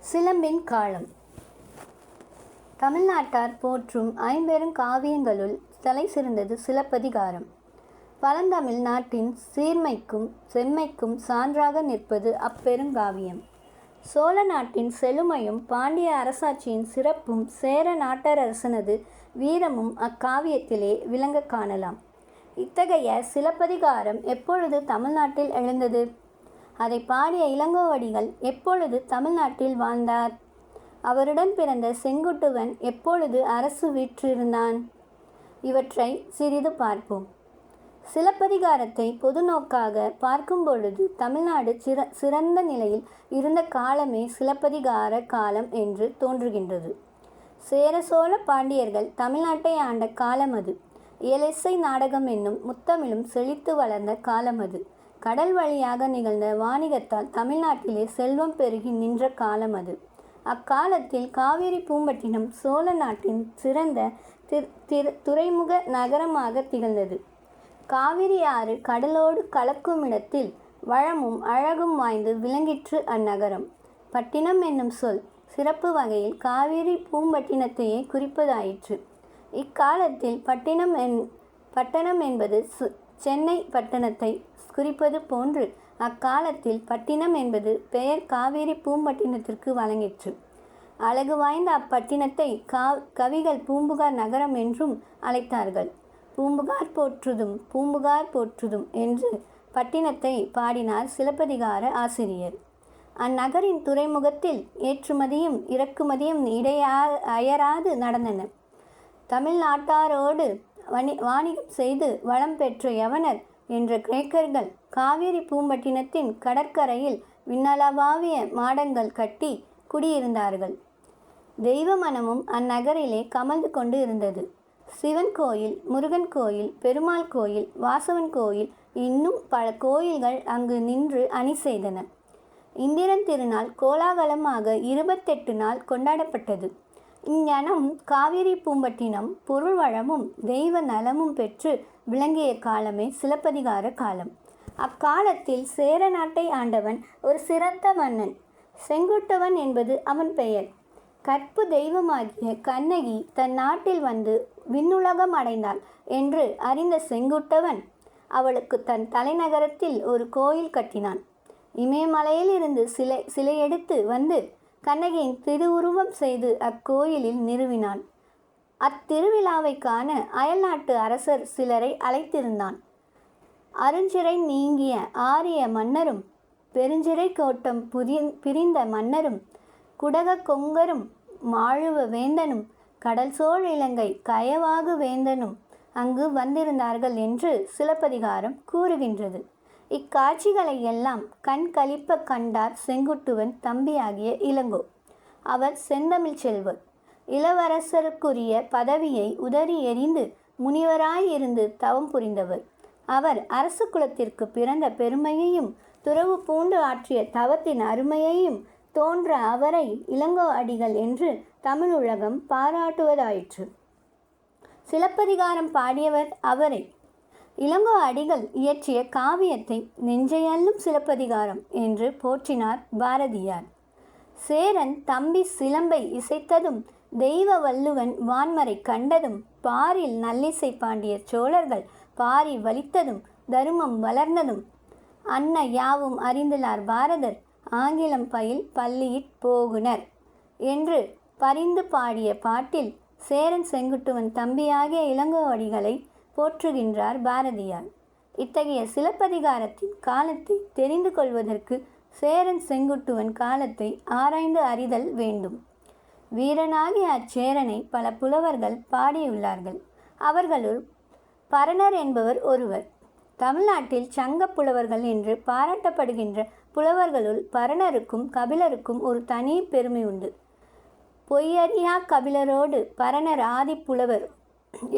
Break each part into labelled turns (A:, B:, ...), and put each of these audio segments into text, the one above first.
A: சிலம்பின் காலம். தமிழ்நாட்டார் போற்றும் ஐம்பெரும் காவியங்களுள் தலை சிறந்தது சிலப்பதிகாரம். பழந்தமிழ் நாட்டின் சீர்மைக்கும் செம்மைக்கும் சான்றாக நிற்பது அப்பெருங்காவியம். சோழ நாட்டின் செழுமையும் பாண்டிய அரசாட்சியின் சிறப்பும் சேர நாட்டரசனது வீரமும் அக்காவியத்திலே விளங்க காணலாம். இத்தகைய சிலப்பதிகாரம் எப்பொழுது தமிழ்நாட்டில் எழுந்தது? அதை பாடிய இளங்கோவடிகள் எப்பொழுது தமிழ்நாட்டில் வாழ்ந்தார்? அவருடன் பிறந்த செங்குட்டுவன் எப்பொழுது அரசு வீற்றிருந்தான்? இவற்றை சிறிது பார்ப்போம். சிலப்பதிகாரத்தை பொது நோக்காக பார்க்கும் பொழுது தமிழ்நாடு சிறந்த நிலையில் இருந்த காலமே சிலப்பதிகார காலம் என்று தோன்றுகின்றது. சேர சோழ பாண்டியர்கள் தமிழ்நாட்டை ஆண்ட காலம் அது. இயலிசை நாடகம் என்னும் முத்தமிழும் செழித்து வளர்ந்த காலம் அது. கடல் வழியாக நிகழ்ந்த வாணிகத்தால் தமிழ்நாட்டிலே செல்வம் பெருகி நின்ற காலம் அது. அக்காலத்தில் காவிரி பூம்பட்டினம் சோழ நாட்டின் சிறந்த துறைமுக நகரமாக திகழ்ந்தது. காவிரி ஆறு கடலோடு கலக்கும் இடத்தில் வளமும் அழகும் வாய்ந்து விளங்கிற்று அந்நகரம். பட்டினம் என்னும் சொல் சிறப்பு வகையில் காவிரி பூம்பட்டினத்தையே குறிப்பதாயிற்று. இக்காலத்தில் பட்டணம் என்பது சென்னை பட்டணத்தை குறிப்பது போன்று அக்காலத்தில் பட்டினம் என்பது பெயர் காவிரி பூம்பட்டினத்திற்கு வழங்கிற்று. அழகு வாய்ந்த அப்பட்டினத்தை கவிகள் பூம்புகார் நகரம் என்றும் அழைத்தார்கள். பூம்புகார் போற்றுதும் என்று பட்டினத்தை பாடினார் சிலப்பதிகார ஆசிரியர். அந்நகரின் துறைமுகத்தில் ஏற்றுமதியும் இறக்குமதியும் அயராது நடந்தன. தமிழ்நாட்டாரோடு வாணிகம் செய்து வளம் பெற்ற யவனர் என்ற கிரேக்கர்கள் காவிரி பூம்பட்டினத்தின் கடற்கரையில் விண்ணளவாவிய மாடங்கள் கட்டி குடியிருந்தார்கள். தெய்வ மனமும் அந்நகரிலே கமழ்ந்து கொண்டு இருந்தது. சிவன் கோயில், முருகன் கோயில், பெருமாள் கோயில், வாசவன் கோயில், இன்னும் பல கோயில்கள் அங்கு நின்று அணி செய்தன. இந்திரன் திருநாள் கோலாகலமாக 28 நாள் கொண்டாடப்பட்டது. இங்ஙனம் காவிரி பூம்பட்டினம் பொருள் வளமும் தெய்வ நலமும் பெற்று விளங்கிய காலமே சிலப்பதிகார காலம். அக்காலத்தில் சேர நாட்டை ஆண்டவன் ஒரு சிறந்த மன்னன். செங்குட்டுவன் என்பது அவன் பெயர். கற்பு தெய்வமாகிய கண்ணகி தன் நாட்டில் வந்து விண்ணுலகம் அடைந்தாள் என்று அறிந்த செங்குட்டுவன் அவளுக்கு தன் தலைநகரத்தில் ஒரு கோயில் கட்டினான். இமயமலையில் இருந்து சிலை எடுத்து வந்து கண்ணகியின் திருவுருவம் செய்து அக்கோயிலில் நிறுவினான். அத்திருவிழாவை காண அயல்நாட்டு அரசர் சிலரை அழைத்திருந்தான். அருஞ்சிறை நீங்கிய ஆரிய மன்னரும், பெருஞ்சிறை கோட்டம் பிரிந்த மன்னரும், குடக கொங்கரும், மாழுவ வேந்தனும், கடல் சோழ் இலங்கை கயவாகு வேந்தனும் அங்கு வந்திருந்தார்கள் என்று சிலப்பதிகாரம் கூறுகின்றது. இக்காட்சிகளை எல்லாம் கண் களிப்ப கண்டார் செங்குட்டுவன் தம்பியாகிய இளங்கோ. அவர் செந்தமிழ் செல்வர். இளவரசருக்குரிய பதவியை உதறி எறிந்து முனிவராயிருந்து தவம் புரிந்தவர். அவர் அரசு குலத்திற்கு பிறந்த பெருமையையும் துறவு பூண்டு ஆற்றிய தவத்தின் அருமையையும் தோன்ற அவரை இளங்கோ அடிகள் என்று தமிழுலகம் பாராட்டுவதாயிற்று. சிலப்பதிகாரம் பாடியவர் அவரை. இளங்கோ அடிகள் இயற்றிய காவியத்தை நெஞ்சையள்ளும் சிலப்பதிகாரம் என்று போற்றினார் பாரதியார். சேரன் தம்பி சிலம்பை இசைத்ததும், தெய்வ வள்ளுவன் வான்மறை கண்டதும், பாரில் நல்லிசை பாண்டிய சோழர்கள் பாரி வலித்ததும், தருமம் வளர்ந்ததும் அன்ன யாவும் அறிந்துள்ளார் பாரதர், ஆங்கிலம் பயில் பள்ளியிற் போகுனர் என்று பரிந்து பாடிய பாட்டில் சேரன் செங்குட்டுவன் தம்பியாகிய இளங்கோவடிகளை போற்றுகின்றார் பாரதியார். இத்தகைய சிலப்பதிகாரத்தின் காலத்தை தெரிந்து கொள்வதற்கு சேரன் செங்குட்டுவன் காலத்தை ஆராய்ந்து அறிதல் வேண்டும். வீரனாகிய அச்சேரனை பல புலவர்கள் பாடியுள்ளார்கள். அவர்களுள் பரணர் என்பவர் ஒருவர். தமிழ்நாட்டில் சங்க புலவர்கள் என்று பாராட்டப்படுகின்ற புலவர்களுள் பரணருக்கும் கபிலருக்கும் ஒரு தனி பெருமை உண்டு. பொய்யறியா கபிலரோடு பரணர் ஆதி புலவர்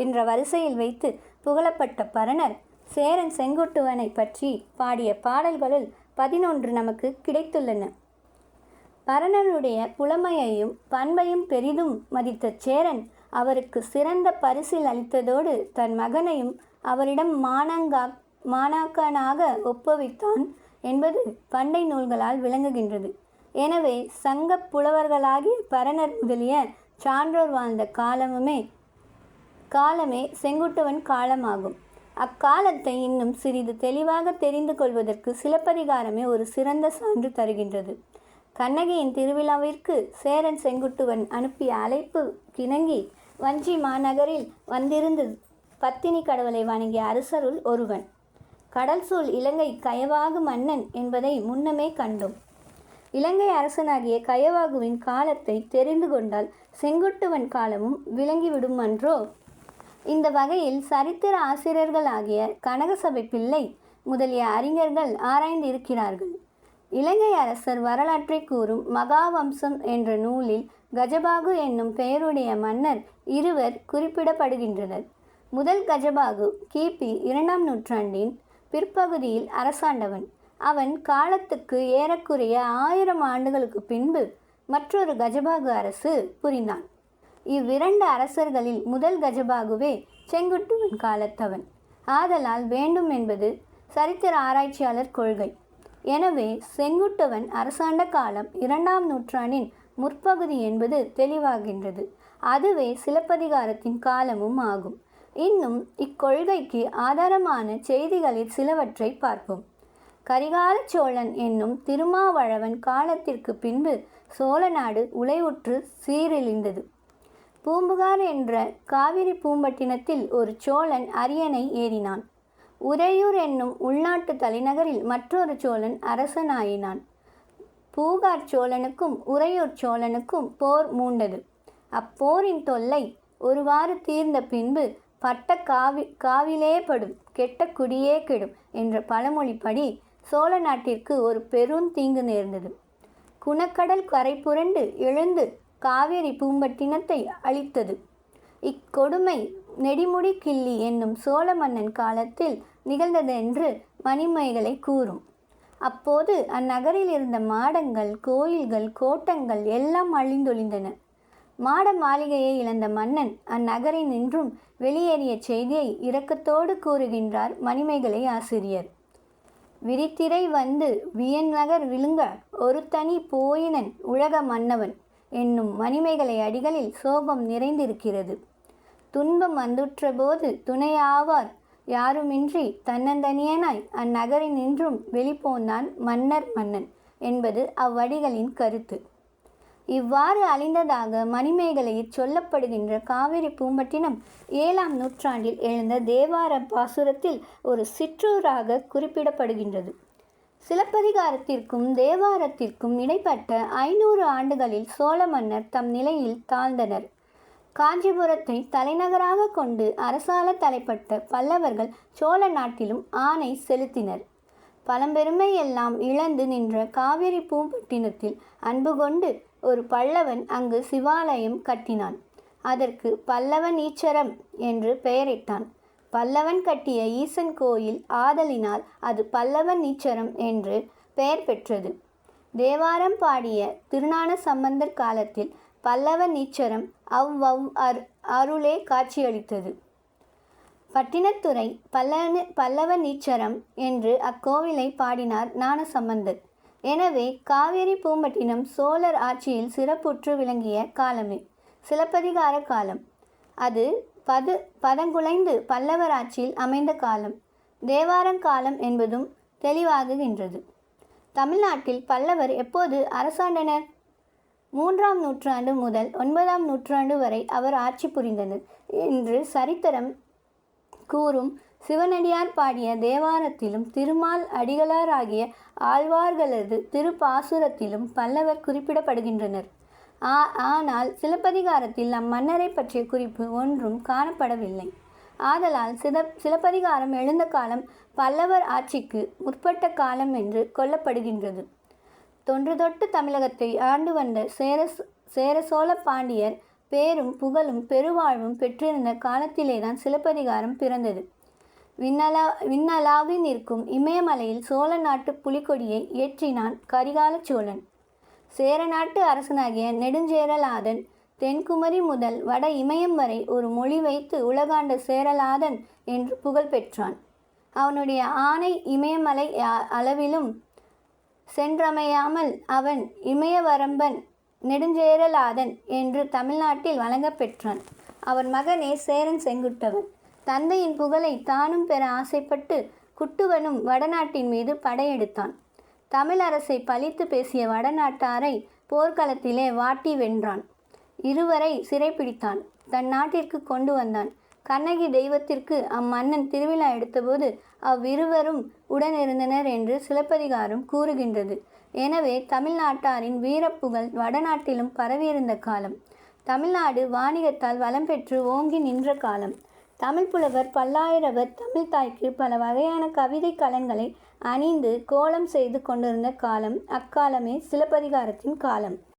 A: என்ற வரிசையில் வைத்து புகழப்பட்ட பரணர் சேரன் செங்குட்டுவனை பற்றி பாடிய பாடல்களுள் 11 நமக்கு கிடைத்துள்ளன. பரணருடைய புலமையையும் பண்பையும் பெரிதும் மதித்த சேரன் அவருக்கு சிறந்த பரிசில் அளித்ததோடு தன் மகனையும் அவரிடம் மாணாக்கனாக ஒப்புவித்தான் என்பது பண்டை நூல்களால் விளங்குகின்றது. எனவே சங்க புலவர்களாகிய பரணர் முதலிய சான்றோர் வாழ்ந்த காலமே செங்குட்டுவன் காலமாகும். அக்காலத்தை இன்னும் சிறிது தெளிவாக தெரிந்து கொள்வதற்கு சிலப்பதிகாரமே ஒரு சிறந்த சான்று தருகின்றது. கண்ணகியின் திருவிழாவிற்கு சேரன் செங்குட்டுவன் அனுப்பிய அழைப்பு கிணங்கி வஞ்சி மாநகரில் வந்திருந்து பத்தினி கடவுளை வணங்கிய அரசருள் ஒருவன். கடல் சூழ் இலங்கை கயவாகு மன்னன் என்பதை முன்னமே கண்டோம். இலங்கை அரசனாகிய கயவாகுவின் காலத்தை தெரிந்து கொண்டால் செங்குட்டுவன் காலமும் விளங்கிவிடும் அன்றோ? இந்த வகையில் சரித்திர ஆசிரியர்களாகிய கனகசபை பிள்ளை முதலிய அறிஞர்கள் ஆராய்ந்திருக்கிறார்கள். இலங்கை அரசர் வரலாற்றை கூறும் மகாவம்சம் என்ற நூலில் கஜபாகு என்னும் பெயருடைய மன்னர் இருவர் குறிப்பிடப்படுகின்றனர். முதல் கஜபாகு கிபி 2ஆம் நூற்றாண்டின் பிற்பகுதியில் அரசாண்டவன். அவன் காலத்துக்கு ஏறக்குறைய 1000 ஆண்டுகளுக்கு பின்பு மற்றொரு கஜபாகு அரசு புரிந்தான். இவ்விரண்டு அரசர்களில் முதல் கஜபாகுவே செங்குட்டுவன் காலத்தவன் ஆதலால் வேண்டும் என்பது சரித்திர ஆராய்ச்சியாளர் கொள்கை. எனவே செங்குட்டுவன் அரசாண்ட காலம் 2ஆம் நூற்றாண்டின் முற்பகுதி என்பது தெளிவாகின்றது. அதுவே சிலப்பதிகாரத்தின் காலமும் ஆகும். இன்னும் இக்கொள்கைக்கு ஆதாரமான செய்திகளில் சிலவற்றை பார்ப்போம். கரிகால சோழன் என்னும் திருமாவளவன் காலத்திற்கு பின்பு சோழ நாடு உலைவுற்று சீரழிந்தது. பூம்புகார் என்ற காவிரி பூம்பட்டினத்தில் ஒரு சோழன் அரியணை ஏறினான். உறையூர் என்னும் உள்நாட்டு தலைநகரில் மற்றொரு சோழன் அரசனாயினான். பூகார் சோழனுக்கும் உறையூர் சோழனுக்கும் போர் மூண்டது. அப்போரின் தொல்லை ஒருவாறு தீர்ந்த பின்பு பட்ட காவிலே படும் கெட்ட குடியே கெடும் என்ற பழமொழிப்படி சோழ நாட்டிற்கு ஒரு பெரும் தீங்கு நேர்ந்தது. குணக்கடல் கரை புரண்டு எழுந்து காவேரி பூம்பட்டினத்தை அழித்தது. இக்கொடுமை நெடிமுடி கிள்ளி என்னும் சோழ மன்னன் காலத்தில் நிகழ்ந்தது என்று மணிமேகலை கூறும். அப்போது அந்நகரில் இருந்த மாடங்கள், கோயில்கள், கோட்டங்கள் எல்லாம் அழிந்தொழிந்தன. மாட மாளிகையை இழந்த மன்னன் அந்நகரில் நின்றும் வெளியேறிய செய்தியை இரக்கத்தோடு கூறுகின்றார் மணிமேகலை ஆசிரியர். விரித்திரை வந்து வியன்நகர் விழுங்க ஒரு தனி போயினன் உலக மன்னவன் என்னும் மணிமேகலை அடிகளில் சோகம் நிறைந்திருக்கிறது. துன்பம் வந்துற்ற போது துணையாவார் யாருமின்றி தன்னந்தனியனாய் அந்நகரில் நின்றும் வெளிப்போந்தான் மன்னன் என்பது அவ்வடிகளின் கருத்து. இவ்வாறு அழிந்ததாக மணிமேகலையில் சொல்லப்படுகின்ற காவிரி பூம்பட்டினம் 7ஆம் நூற்றாண்டில் எழுந்த தேவார பாசுரத்தில் ஒரு சிற்றூராக குறிப்பிடப்படுகின்றது. சிலப்பதிகாரத்திற்கும் தேவாரத்திற்கும் இடைப்பட்ட 500 ஆண்டுகளில் சோழ மன்னர் தம் நிலையில் தாழ்ந்தனர். காஞ்சிபுரத்தை தலைநகராக கொண்டு அரசால தலைப்பட்ட பல்லவர்கள் சோழ நாட்டிலும் ஆணை செலுத்தினர். பழம்பெருமை எல்லாம் இழந்து நின்ற காவிரி பூம்பட்டினத்தில் அன்பு கொண்டு ஒரு பல்லவன் அங்கு சிவாலயம் கட்டினான். அதற்கு பல்லவன் ஈச்சரம் என்று பெயரிட்டான். பல்லவன் கட்டிய ஈசன் கோயில் ஆதலினால் அது பல்லவன் ஈச்சரம் என்று பெயர் பெற்றது. தேவாரம் பாடிய திருஞான சம்பந்தர் காலத்தில் பல்லவன் ஈச்சரம் அருளே காட்சியளித்தது. பட்டினத்துறை பல்லவன் ஈச்சரம் என்று அக்கோவிலை பாடினார் ஞானசம்பந்தர். எனவே காவேரி பூம்பட்டினம் சோழர் ஆட்சியில் சிறப்புற்று விளங்கிய காலமே சிலப்பதிகார காலம். அது பதங்குலைந்து பல்லவர் ஆட்சியில் அமைந்த காலம். தேவாரங்காலம் என்பதும் தெளிவாகுகின்றது. தமிழ்நாட்டில் பல்லவர் எப்போது அரசாண்டனர்? 3ஆம் நூற்றாண்டு முதல் 9ஆம் நூற்றாண்டு வரை அவர் ஆட்சி புரிந்தனர் என்று சரித்திரம் கூறும். சிவனடியார் பாடிய தேவாரத்திலும் திருமால் அடிகளாராகிய ஆழ்வார்களது திருப்பாசுரத்திலும் பல்லவர் குறிப்பிடப்படுகின்றனர். ஆனால் சிலப்பதிகாரத்தில் அம்மன்னரை பற்றிய குறிப்பு ஒன்றும் காணப்படவில்லை. ஆதலால் சிலப்பதிகாரம் எழுந்த காலம் பல்லவர் ஆட்சிக்கு முற்பட்ட காலம் என்று கொள்ளப்படுகின்றது. தொன்று தொட்டு தமிழகத்தை ஆண்டு வந்த சேர சோழ பாண்டியர் பேரும் புகழும் பெருவாழ்வும் பெற்றிருந்த காலத்திலேதான் சிலப்பதிகாரம் பிறந்தது. விண்ணலாவி நிற்கும் இமயமலையில் சோழ நாட்டு புலிகொடியை ஏற்றினான் கரிகால சோழன். சேர நாட்டு அரசனாகிய நெடுஞ்சேரலாதன் தென்குமரி முதல் வட இமயம் வரை ஒரு மொழி வைத்து உலகாண்ட சேரலாதன் என்று புகழ் பெற்றான். அவனுடைய ஆணை இமயமலை அளவிலும் சென்றமையாமல் அவன் இமயவரம்பன் நெடுஞ்சேரலாதன் என்று தமிழ்நாட்டில் வழங்கப் பெற்றான். அவன் மகனே சேரன் செங்குட்டுவன். தந்தையின் புகழை தானும் பெற ஆசைப்பட்டு குட்டுவனும் வடநாட்டின் மீது படையெடுத்தான். தமிழரசை பழித்து பேசிய வடநாட்டாரை போர்க்களத்திலே வாட்டி வென்றான். இருவரை சிறைப்பிடித்தான். தன் நாட்டிற்கு கொண்டு வந்தான். கண்ணகி தெய்வத்திற்கு அம்மன்னன் திருவிழா எடுத்தபோது அவ்விருவரும் உடனிருந்தனர் என்று சிலப்பதிகாரம் கூறுகின்றது. எனவே தமிழ்நாட்டாரின் வீரப்புகழ் வடநாட்டிலும் பரவியிருந்த காலம். தமிழ்நாடு வாணிகத்தால் வளம் பெற்று ஓங்கி நின்ற காலம். தமிழ் புலவர் பல்லாயிரவர் தமிழ்தாய்க்கு பல வகையான கவிதை கலன்களை அணிந்து கோலம் செய்து கொண்டிருந்த காலம். அக்காலமே சிலப்பதிகாரத்தின் காலம்.